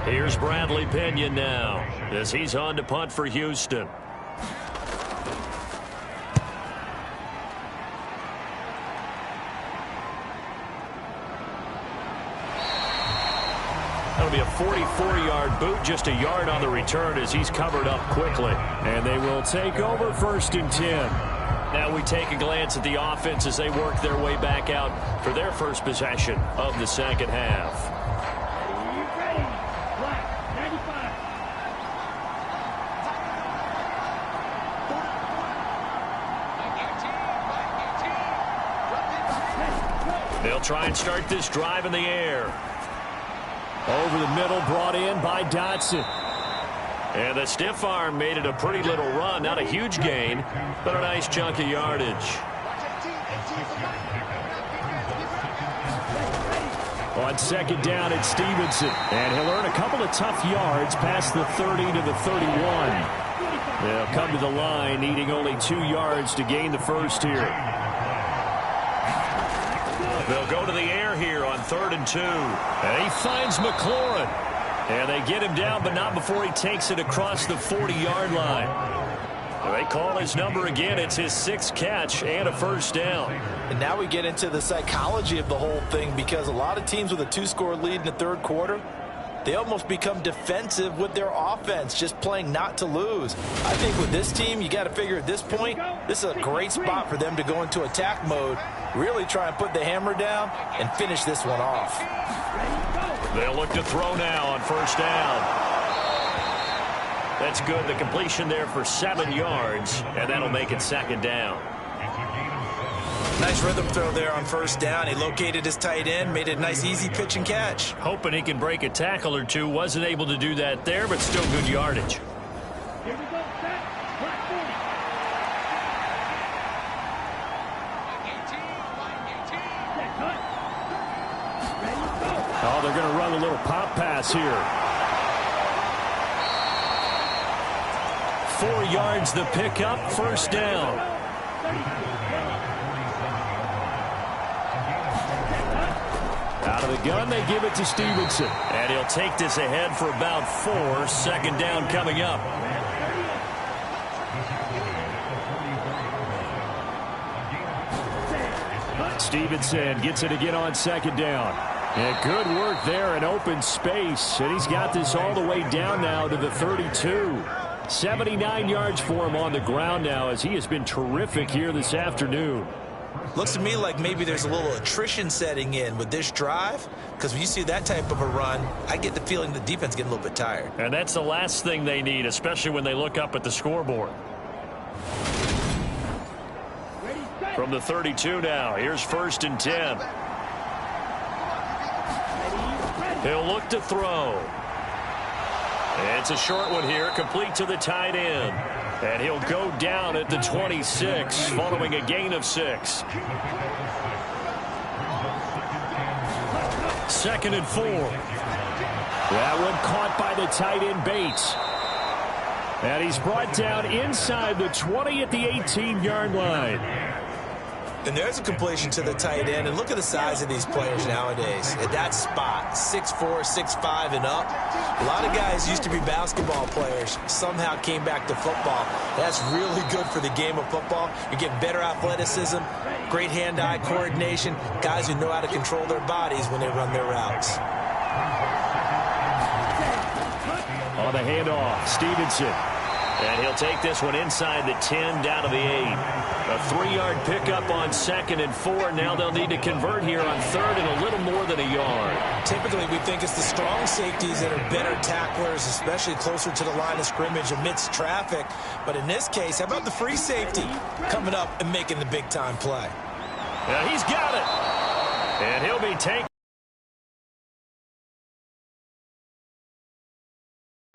Here's Bradley Pinion now as he's on to punt for Houston. That'll be a 44-yard boot, just a yard on the return as he's covered up quickly. And they will take over 1st and 10. Now we take a glance at the offense as they work their way back out for their first possession of the 2nd half. They'll try and start this drive in the air. Over the middle, brought in by Dotson. And the stiff arm made it a pretty little run. Not a huge gain, but a nice chunk of yardage. On 2nd down, it's Stevenson. And he'll earn a couple of tough yards past the 30 to the 31. They'll come to the line, needing only 2 yards to gain the 1st here. They'll go to the air here on 3rd and 2. And he finds McLaurin. And they get him down, but not before he takes it across the 40-yard line. They call his number again. It's his 6th catch and a 1st down. And now we get into the psychology of the whole thing, because a lot of teams with a 2-score lead in the 3rd quarter, they almost become defensive with their offense, just playing not to lose. I think with this team, you got to figure at this point, this is a great spot for them to go into attack mode, really try and put the hammer down and finish this one off. They'll look to throw now on 1st down. That's good. The completion there for 7 yards, and that'll make it 2nd down. Nice rhythm throw there on 1st down. He located his tight end, made it a nice easy pitch and catch. Hoping he can break a tackle or two. Wasn't able to do that there, but still good yardage. Here we go, set, flat 40. Oh, they're going to run a little pop pass here. 4 yards the pickup, 1st down. Out of the gun, they give it to Stevenson. And he'll take this ahead for about 4. 2nd down coming up. Stevenson gets it again on 2nd down. And good work there in open space. And he's got this all the way down now to the 32. 79 yards for him on the ground now, as he has been terrific here this afternoon. Looks to me like maybe there's a little attrition setting in with this drive, because when you see that type of a run, I get the feeling the defense getting a little bit tired. And that's the last thing they need, especially when they look up at the scoreboard. From the 32 now, here's 1st and 10. He'll look to throw. It's a short one here, complete to the tight end. And he'll go down at the 26, following a gain of 6. 2nd and 4. That one caught by the tight end Bates. And he's brought down inside the 20 at the 18-yard line. And there's a completion to the tight end. And look at the size of these players nowadays. At that spot, 6'4", 6'5", and up. A lot of guys used to be basketball players, somehow came back to football. That's really good for the game of football. You get better athleticism, great hand-eye coordination, guys who know how to control their bodies when they run their routes. on the handoff. Stevenson. And he'll take this one inside the 10, down to the 8. A 3-yard pickup on 2nd and 4. Now they'll need to convert here on 3rd and a little more than a yard. Typically, we think it's the strong safeties that are better tacklers, especially closer to the line of scrimmage amidst traffic. But in this case, how about the free safety coming up and making the big-time play? Yeah, he's got it. And he'll be taken.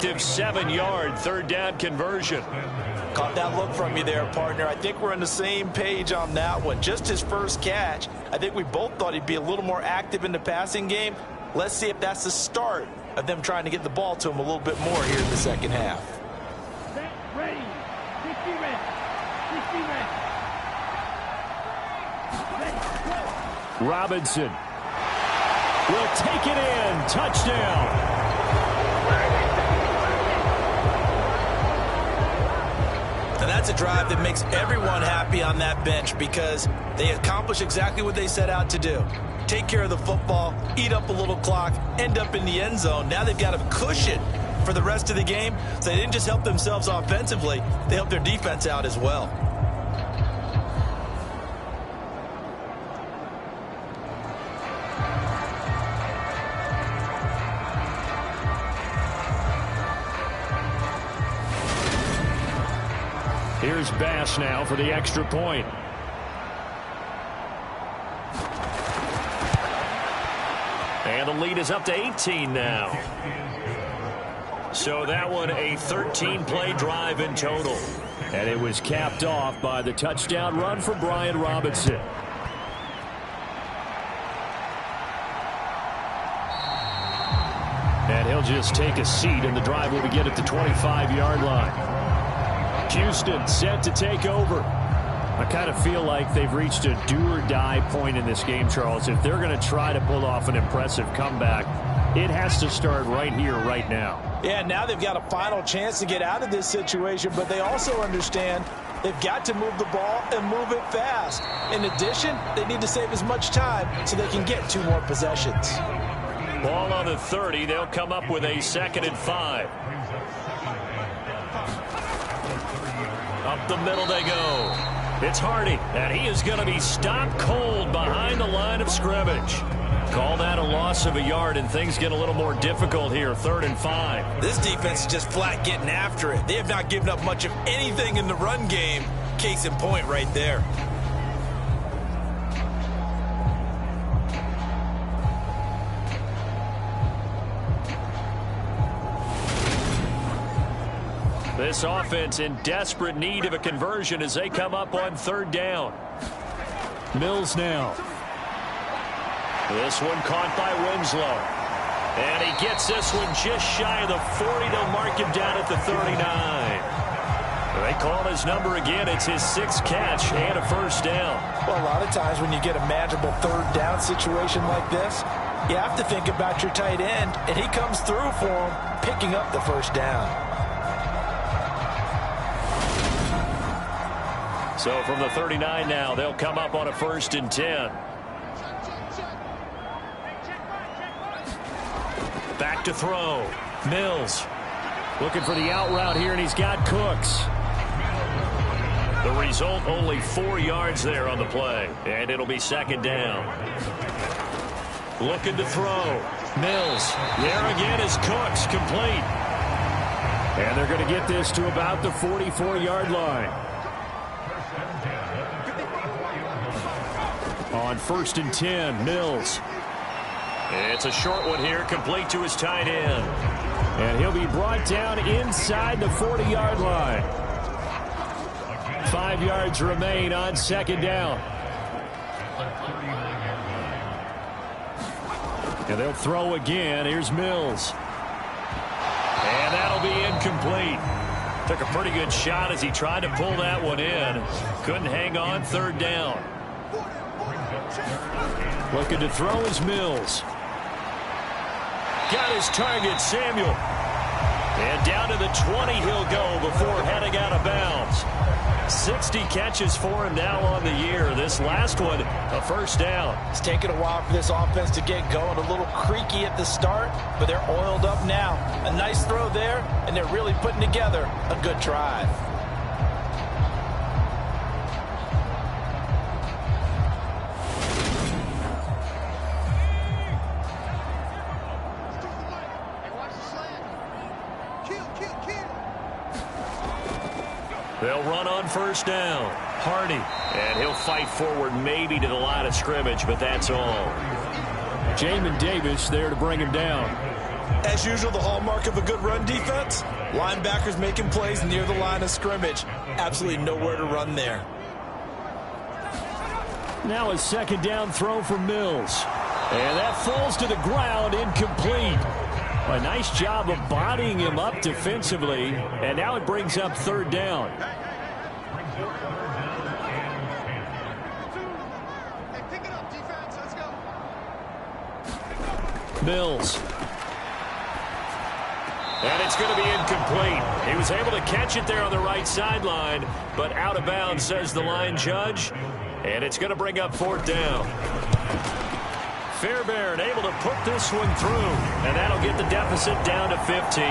7-yard 3rd down conversion. Caught that look from you there, partner. I think we're on the same page on that one. Just his first catch. I think we both thought he'd be a little more active in the passing game. Let's see if that's the start of them trying to get the ball to him a little bit more here in the second half. Ready. 60 ready. 60 ready. Robinson will take it in. Touchdown. And that's a drive that makes everyone happy on that bench because they accomplish exactly what they set out to do. Take care of the football, eat up a little clock, end up in the end zone. Now they've got a cushion for the rest of the game. So they didn't just help themselves offensively, they helped their defense out as well. Here's Bass now for the extra point. And the lead is up to 18 now. So that one a 13-play drive in total. And it was capped off by the touchdown run for Brian Robinson. And he'll just take a seat, and the drive will begin at the 25-yard line. Houston set to take over. I kind of feel like they've reached a do-or-die point in this game, Charles. If they're going to try to pull off an impressive comeback, it has to start right here, right now. Yeah, now they've got a final chance to get out of this situation, but they also understand they've got to move the ball and move it fast. In addition, they need to save as much time so they can get 2 more possessions. Ball on the 30. They'll come up with a 2nd and 5. Up the middle they go. It's Hardy, and he is going to be stopped cold behind the line of scrimmage. Call that a loss of a yard, and things get a little more difficult here. 3rd and 5. This defense is just flat getting after it. They have not given up much of anything in the run game. Case in point right there. This offense in desperate need of a conversion as they come up on 3rd down. Mills now. This one caught by Winslow. And he gets this one just shy of the 40. They'll mark him down at the 39. They call his number again. It's his 6th catch and a 1st down. Well, a lot of times when you get a manageable 3rd down situation like this, you have to think about your tight end, and he comes through for him, picking up the 1st down. So from the 39 now, they'll come up on a 1st and 10. Back to throw. Mills. Looking for the out route here, and he's got Cooks. The result, only 4 yards there on the play. And it'll be 2nd down. Looking to throw. Mills. There again is Cooks, complete. And they're going to get this to about the 44-yard line. On 1st and 10, Mills. It's a short one here, complete to his tight end. And he'll be brought down inside the 40-yard line. 5 yards remain on 2nd down. And they'll throw again. Here's Mills. And that'll be incomplete. Took a pretty good shot as he tried to pull that one in. Couldn't hang on. 3rd down. Looking to throw is Mills. Got his target, Samuel. And down to the 20 he'll go before heading out of bounds. 60 catches for him now on the year. This last one, a first down. It's taken a while for this offense to get going. A little creaky at the start, but they're oiled up now. A nice throw there, and they're really putting together a good drive. They'll run on first down. Hardy. And he'll fight forward maybe to the line of scrimmage, but that's all. Jamin Davis there to bring him down. As usual, the hallmark of a good run defense, linebackers making plays near the line of scrimmage. Absolutely nowhere to run there. Now a second down throw for Mills. And that falls to the ground, incomplete. A nice job of bodying him up defensively, and now it brings up third down. Mills. And it's going to be incomplete. He was able to catch it there on the right sideline, but out of bounds, says the line judge. And it's going to bring up fourth down. Fairbairn able to put this one through, and that'll get the deficit down to 15.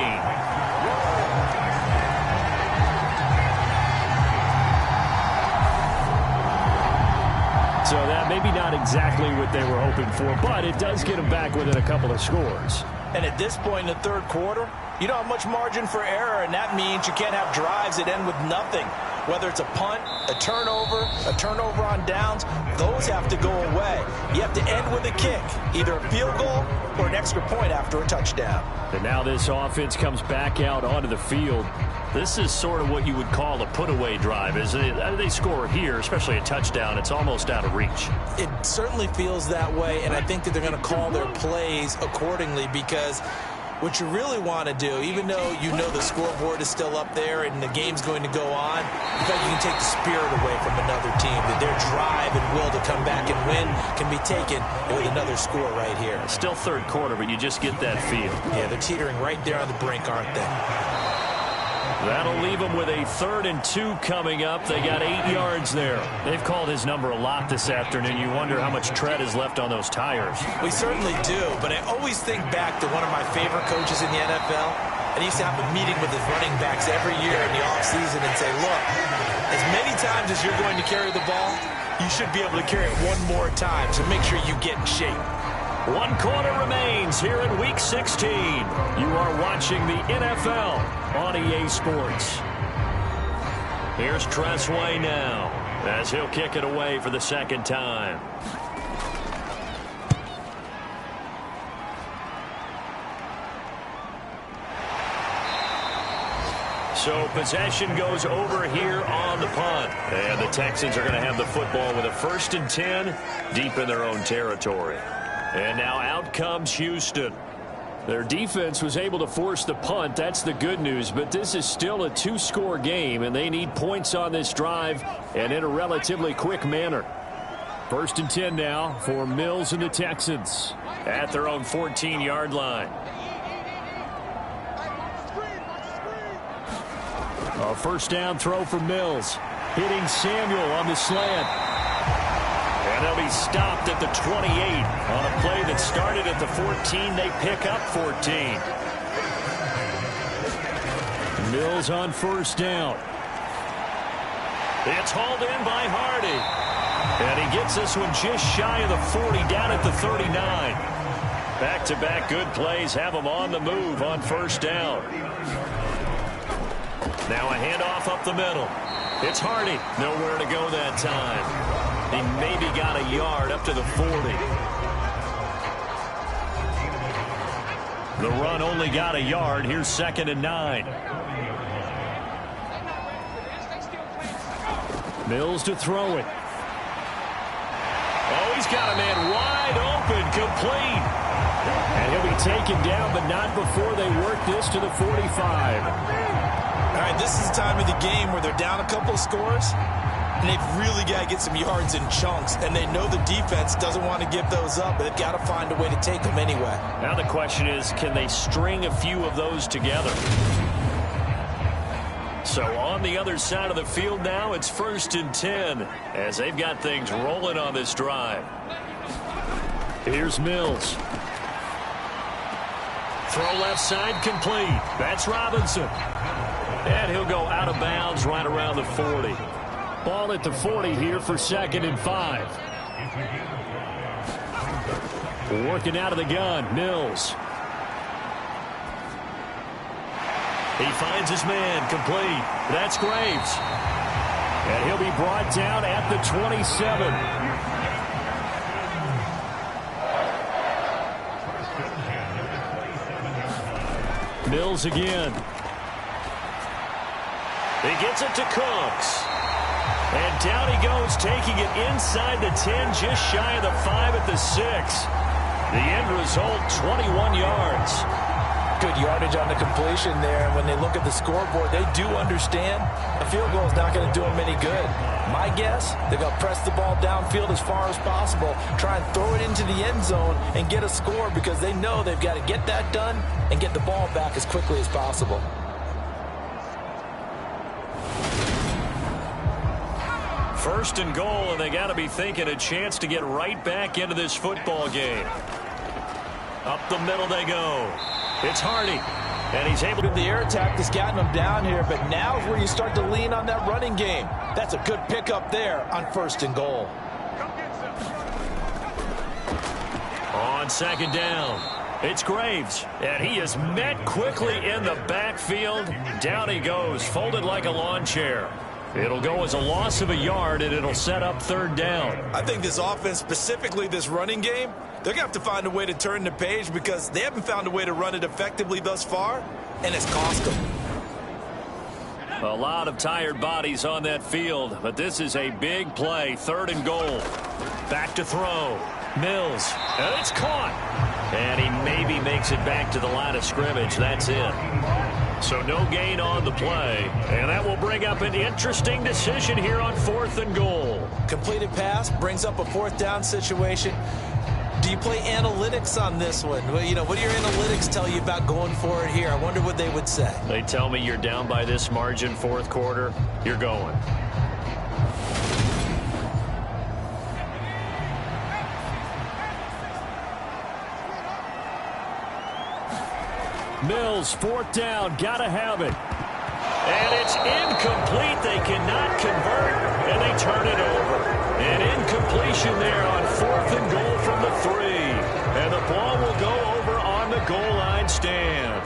So that maybe not exactly what they were hoping for, but it does get them back within a couple of scores. And at this point in the third quarter, you don't have much margin for error, and that means you can't have drives that end with nothing. Whether it's a punt, a turnover on downs, those have to go away. You have to end with a kick, either a field goal or an extra point after a touchdown. And now this offense comes back out onto the field. This is sort of what you would call a put-away drive. As they score here, especially a touchdown, it's almost out of reach. It certainly feels that way, and I think that they're going to call their plays accordingly, because what you really want to do, even though you know the scoreboard is still up there and the game's going to go on, you think you can take the spirit away from another team, that their drive and will to come back and win can be taken with another score right here. Still third quarter, but you just get that feel. Yeah, they're teetering right there on the brink, aren't they? That'll leave them with a 3rd and 2 coming up. They got 8 yards there. They've called his number a lot this afternoon. You wonder how much tread is left on those tires. We certainly do, but I always think back to one of my favorite coaches in the NFL. And he used to have a meeting with his running backs every year in the offseason and say, look, as many times as you're going to carry the ball, you should be able to carry it one more time, so make sure you get in shape. 1 quarter remains here in Week 16. You are watching the NFL on EA Sports. Here's Tressway now, as he'll kick it away for the second time. So possession goes over here on the punt. And the Texans are going to have the football with a 1st and 10 deep in their own territory. And now out comes Houston. Their defense was able to force the punt. That's the good news. But this is still a 2-score game, and they need points on this drive and in a relatively quick manner. 1st and 10 now for Mills and the Texans at their own 14-yard line. A first down throw for Mills. Hitting Samuel on the slant. And they'll be stopped at the 28 on a play that started at the 14. They pick up 14. Mills on first down. It's hauled in by Hardy. And he gets this one just shy of the 40, down at the 39. Back-to-back good plays have them on the move on first down. Now a handoff up the middle. It's Hardy. Nowhere to go that time. He maybe got a yard up to the 40. The run only got a yard. Here's 2nd and 9. Mills to throw it. Oh, he's got a man wide open, complete. And he'll be taken down, but not before they work this to the 45. All right, this is the time of the game where they're down a couple of scores, and they've really got to get some yards in chunks, and they know the defense doesn't want to give those up, but they've got to find a way to take them anyway. Now the question is, can they string a few of those together? So on the other side of the field now, it's 1st and 10 as they've got things rolling on this drive. Here's Mills. Throw left side complete. That's Robinson. And he'll go out of bounds right around the 40. Ball at the 40 here for 2nd and 5. Working out of the gun, Mills. He finds his man, complete. That's Graves. And he'll be brought down at the 27. Mills again. He gets it to Cooks. And down he goes, taking it inside the 10, just shy of the 5 at the 6. The end result, 21 yards. Good yardage on the completion there. And when they look at the scoreboard, they do understand a field goal is not going to do them any good. My guess, they're going to press the ball downfield as far as possible, try and throw it into the end zone and get a score because they know they've got to get that done and get the ball back as quickly as possible. First and goal, and they got to be thinking a chance to get right back into this football game. Up the middle they go. It's Hardy, and he's able to... The air attack has gotten them down here, but now is where you start to lean on that running game. That's a good pickup there on 1st and goal. On 2nd down, it's Graves, and he is met quickly in the backfield. Down he goes, folded like a lawn chair. It'll go as a loss of a yard, and it'll set up 3rd down. I think this offense, specifically this running game, they're going to have to find a way to turn the page because they haven't found a way to run it effectively thus far, and it's cost them. A lot of tired bodies on that field, but this is a big play. 3rd and goal. Back to throw. Mills, and it's caught. And he maybe makes it back to the line of scrimmage. That's it. So no gain on the play, and that will bring up an interesting decision here on 4th and goal. Completed pass brings up a 4th down situation. Do you play analytics on this one? Well, you know, what do your analytics tell you about going for it here? I wonder what they would say. They tell me you're down by this margin 4th quarter, you're going. Mills, 4th down, gotta have it. And it's incomplete. They cannot convert, and they turn it over. An incompletion there on 4th and goal from the 3. And the ball will go over on the goal line stand.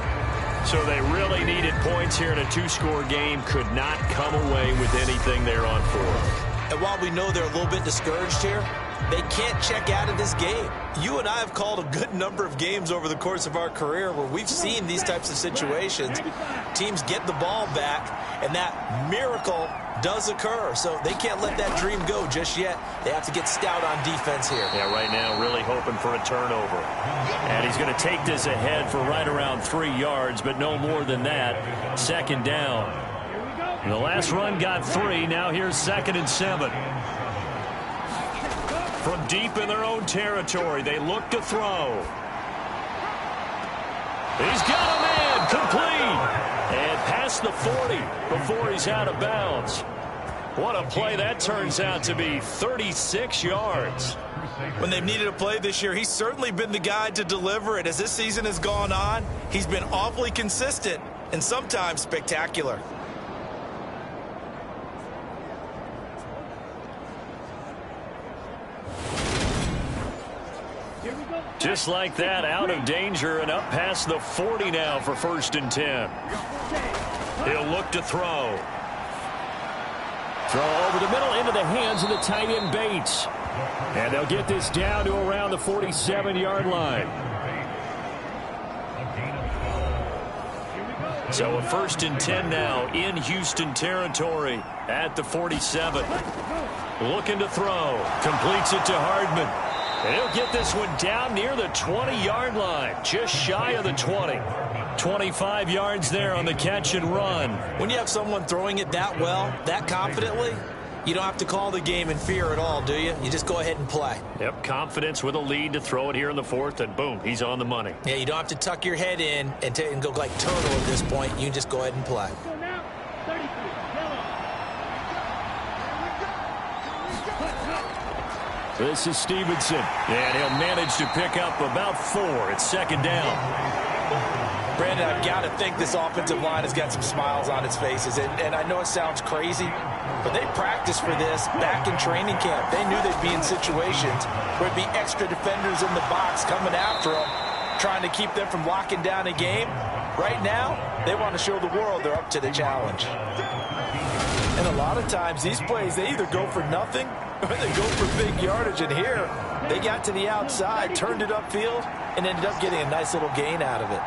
So they really needed points here in a 2-score game. Could not come away with anything there on 4th. And while we know they're a little bit discouraged here, they can't check out of this game. You and I have called a good number of games over the course of our career where we've seen these types of situations. Teams get the ball back, and that miracle does occur. So they can't let that dream go just yet. They have to get stout on defense here. Yeah, right now really hoping for a turnover. And he's going to take this ahead for right around 3 yards, but no more than that. 2nd down. The last run got 3. Now here's 2nd and 7. From deep in their own territory, they look to throw. He's got a man, complete. And past the 40 before he's out of bounds. What a play that turns out to be, 36 yards. When they've needed a play this year, he's certainly been the guy to deliver it. As this season has gone on, he's been awfully consistent and sometimes spectacular. Just like that, out of danger and up past the 40 now for 1st and 10. He'll look to throw. Throw over the middle into the hands of the tight end Bates. And they'll get this down to around the 47-yard line. So a 1st and 10 now in Houston territory at the 47. Looking to throw. Completes it to Hardman. And he'll get this one down near the 20-yard line, just shy of the 20. 25 yards there on the catch and run. When you have someone throwing it that well, that confidently, you don't have to call the game in fear at all, do you? You just go ahead and play. Yep, confidence with a lead to throw it here in the 4th, and boom, he's on the money. Yeah, you don't have to tuck your head in and go like turtle at this point. You just go ahead and play. So now, 35. This is Stevenson. And he'll manage to pick up about 4. It's second down. Brandon, I've got to think this offensive line has got some smiles on its faces. And I know it sounds crazy, but they practiced for this back in training camp. They knew they'd be in situations where it'd be extra defenders in the box coming after them, trying to keep them from locking down a game. Right now, they want to show the world they're up to the challenge. And a lot of times, these plays, they either go for nothing or they go for big yardage. And here, they got to the outside, turned it upfield, and ended up getting a nice little gain out of it.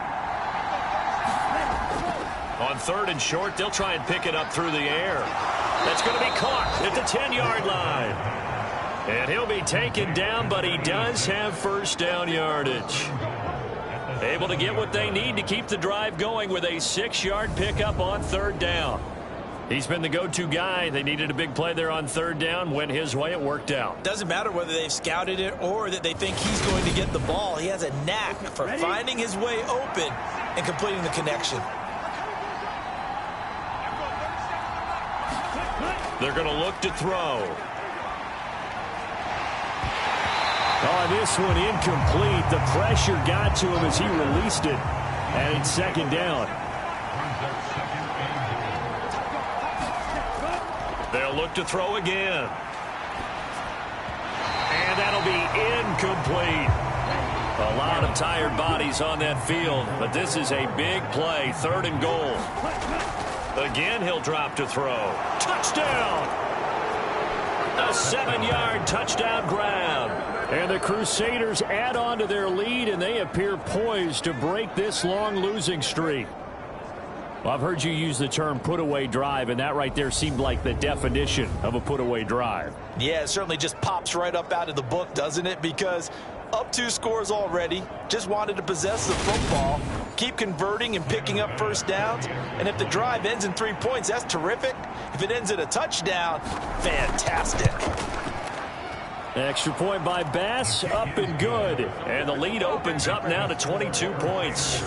On 3rd and short, they'll try and pick it up through the air. That's going to be caught at the 10-yard line. And he'll be taken down, but he does have first down yardage. Able to get what they need to keep the drive going with a 6-yard pickup on 3rd down. He's been the go-to guy. They needed a big play there on 3rd down. Went his way. It worked out. Doesn't matter whether they've scouted it or that they think he's going to get the ball. He has a knack for finding his way open and completing the connection. They're going to look to throw. Oh, this one incomplete. The pressure got to him as he released it. And it's second down. They'll look to throw again. And that'll be incomplete. A lot of tired bodies on that field, but this is a big play. 3rd and goal. Again, he'll drop to throw. Touchdown! A 7-yard touchdown grab. And the Crusaders add on to their lead, and they appear poised to break this long losing streak. Well, I've heard you use the term put-away drive, and that right there seemed like the definition of a put-away drive. Yeah, it certainly just pops right up out of the book, doesn't it? Because up 2 scores already, just wanted to possess the football, keep converting and picking up first downs, and if the drive ends in 3 points, that's terrific. If it ends in a touchdown, fantastic. Extra point by Bass, up and good. And the lead opens up now to 22 points.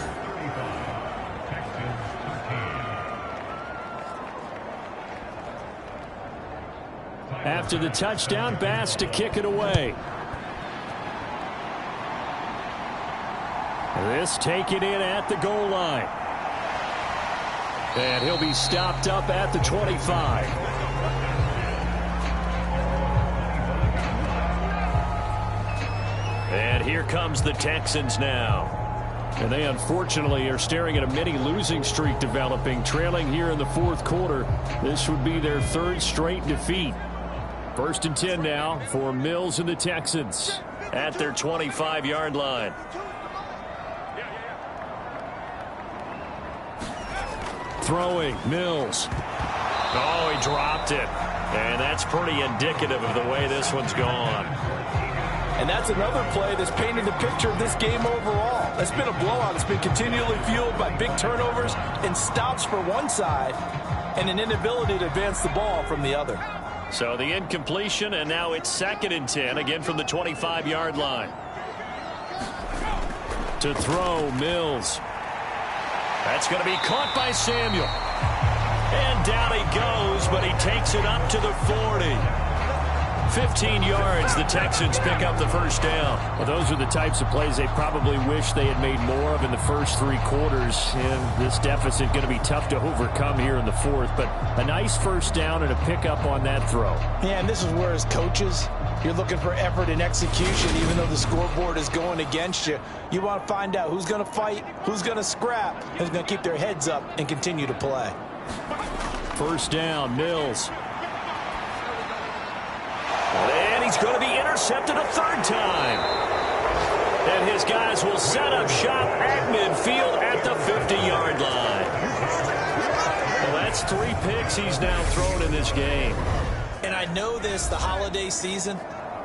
After the touchdown, Bass to kick it away. This taken in at the goal line. And he'll be stopped up at the 25. And here comes the Texans now. And they unfortunately are staring at a mini losing streak developing, trailing here in the 4th quarter. This would be their 3rd straight defeat. 1st and 10 now for Mills and the Texans. At their 25-yard line. Throwing, Mills. Oh, he dropped it. And that's pretty indicative of the way this one's gone. And that's another play that's painted the picture of this game overall. It's been a blowout. It's been continually fueled by big turnovers and stops for one side and an inability to advance the ball from the other. So the incompletion, and now it's 2nd and 10, again from the 25-yard line. To throw, Mills. That's going to be caught by Samuel. And down he goes, but he takes it up to the 40. 15 yards, the Texans pick up the first down. Well, those are the types of plays they probably wish they had made more of in the first 3 quarters. And this deficit going to be tough to overcome here in the 4th. But a nice first down and a pickup on that throw. Yeah, and this is where, as coaches, you're looking for effort and execution, even though the scoreboard is going against you. You want to find out who's going to fight, who's going to scrap, who's going to keep their heads up and continue to play. First down, Mills. And he's going to be intercepted a 3rd time. And his guys will set up shop at midfield at the 50-yard line. Well, that's 3 picks he's now thrown in this game. And I know this, the holiday season,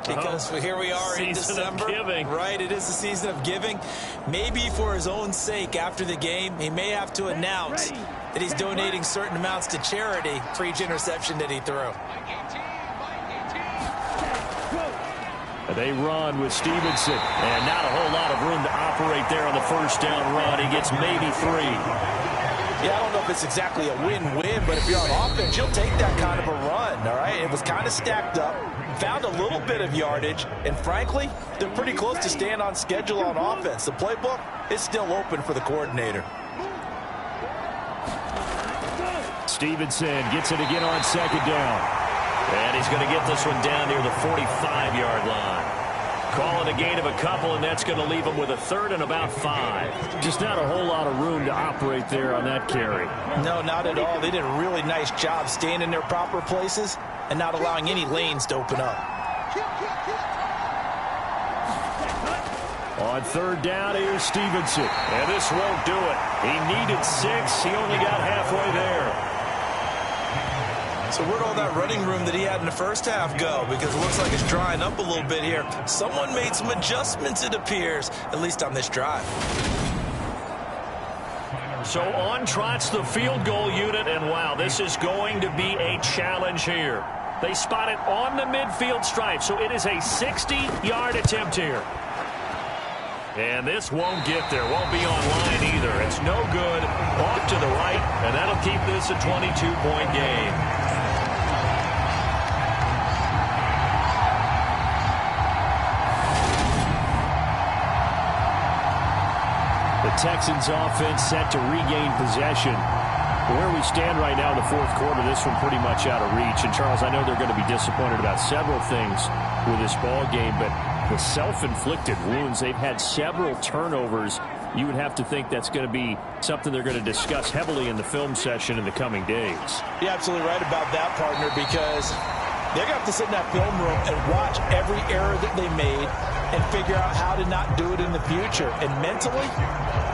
because here we are in December. Season of giving. Right, it is the season of giving. Maybe for his own sake after the game, he may have to announce that he's donating certain amounts to charity for each interception that he threw. They run with Stevenson. And not a whole lot of room to operate there on the first down run. He gets maybe 3. Yeah, I don't know if it's exactly a win-win, but if you're on offense, you'll take that kind of a run, all right? It was kind of stacked up. found a little bit of yardage, and frankly, they're pretty close to staying on schedule on offense. The playbook is still open for the coordinator. Stevenson gets it again on second down. And he's going to get this one down near the 45-yard line. Calling a gain of a couple, and that's going to leave him with a third and about 5. Just not a whole lot of room to operate there on that carry. No, not at all. They did a really nice job staying in their proper places and not allowing any lanes to open up. On third down, here's Stevenson. And this won't do it. He needed 6. He only got halfway there. So where'd all that running room that he had in the first half go? Because it looks like it's drying up a little bit here. Someone made some adjustments, it appears, at least on this drive. So on trots the field goal unit, and wow, this is going to be a challenge here. They spot it on the midfield stripe, so it is a 60-yard attempt here. And this won't get there, won't be on line either. It's no good, off to the right, and that'll keep this a 22-point game. The Texans offense set to regain possession. Where we stand right now in the fourth quarter, this one pretty much out of reach. And, Charles, I know they're going to be disappointed about several things with this ball game, but the self-inflicted wounds, they've had several turnovers. You would have to think that's going to be something they're going to discuss heavily in the film session in the coming days. You're absolutely right about that, partner, because they're going to have to sit in that film room and watch every error that they made and figure out how to not do it in the future. And mentally,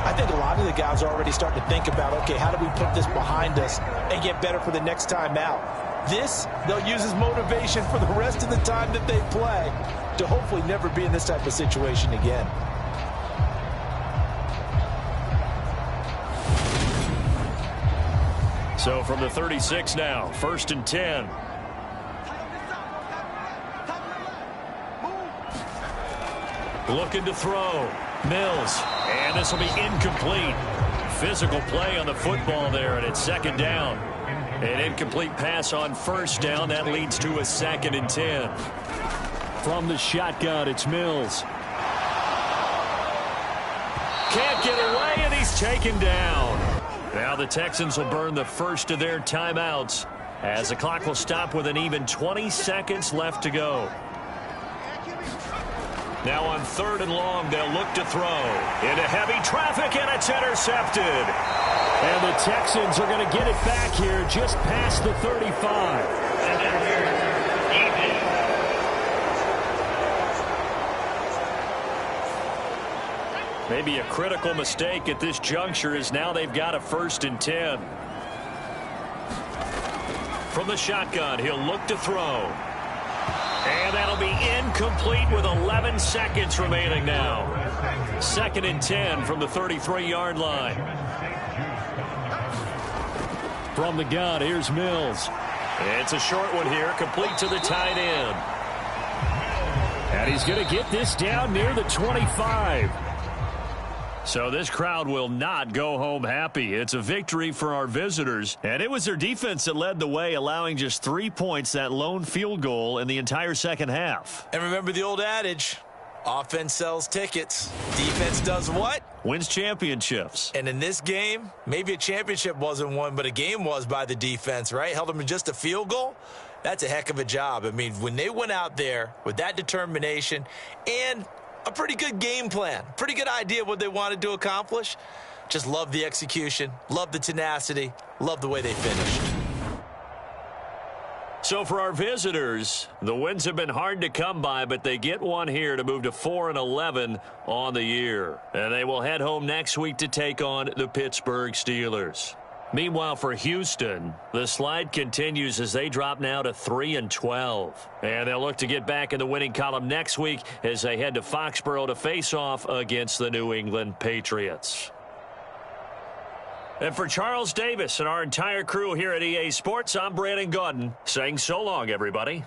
I think a lot of the guys are already starting to think about, okay, how do we put this behind us and get better for the next time out? This, they'll use as motivation for the rest of the time that they play to hopefully never be in this type of situation again. So from the 36 now, 1st and 10. Looking to throw. Mills. And this will be incomplete. Physical play on the football there, and it's 2nd down. An incomplete pass on 1st down. That leads to a 2nd and 10. From the shotgun, it's Mills. Can't get away, and he's taken down. Now the Texans will burn the first of their timeouts as the clock will stop with an even 20 seconds left to go. Now on 3rd and long, they'll look to throw. Into heavy traffic, and it's intercepted. And the Texans are going to get it back here just past the 35. Maybe a critical mistake at this juncture is now they've got a 1st and 10. From the shotgun, he'll look to throw. And that'll be incomplete with 11 seconds remaining now. 2nd and 10 from the 33-yard line. From the gun, here's Mills. It's a short one here, complete to the tight end. And he's going to get this down near the 25. So this crowd will not go home happy. It's a victory for our visitors. And it was their defense that led the way, allowing just 3 points, that lone field goal in the entire second half. And remember the old adage, offense sells tickets. Defense does what? Wins championships. And in this game, maybe a championship wasn't won, but a game was by the defense, right? Held them to just a field goal. That's a heck of a job. I mean, when they went out there with that determination and a pretty good game plan, pretty good idea what they wanted to accomplish. Just love the execution, love the tenacity, love the way they finished. So for our visitors, the wins have been hard to come by, but they get one here to move to 4-11 on the year. And they will head home next week to take on the Pittsburgh Steelers. Meanwhile, for Houston, the slide continues as they drop now to 3-12. And they'll look to get back in the winning column next week as they head to Foxborough to face off against the New England Patriots. And for Charles Davis and our entire crew here at EA Sports, I'm Brandon Gaudin saying so long, everybody.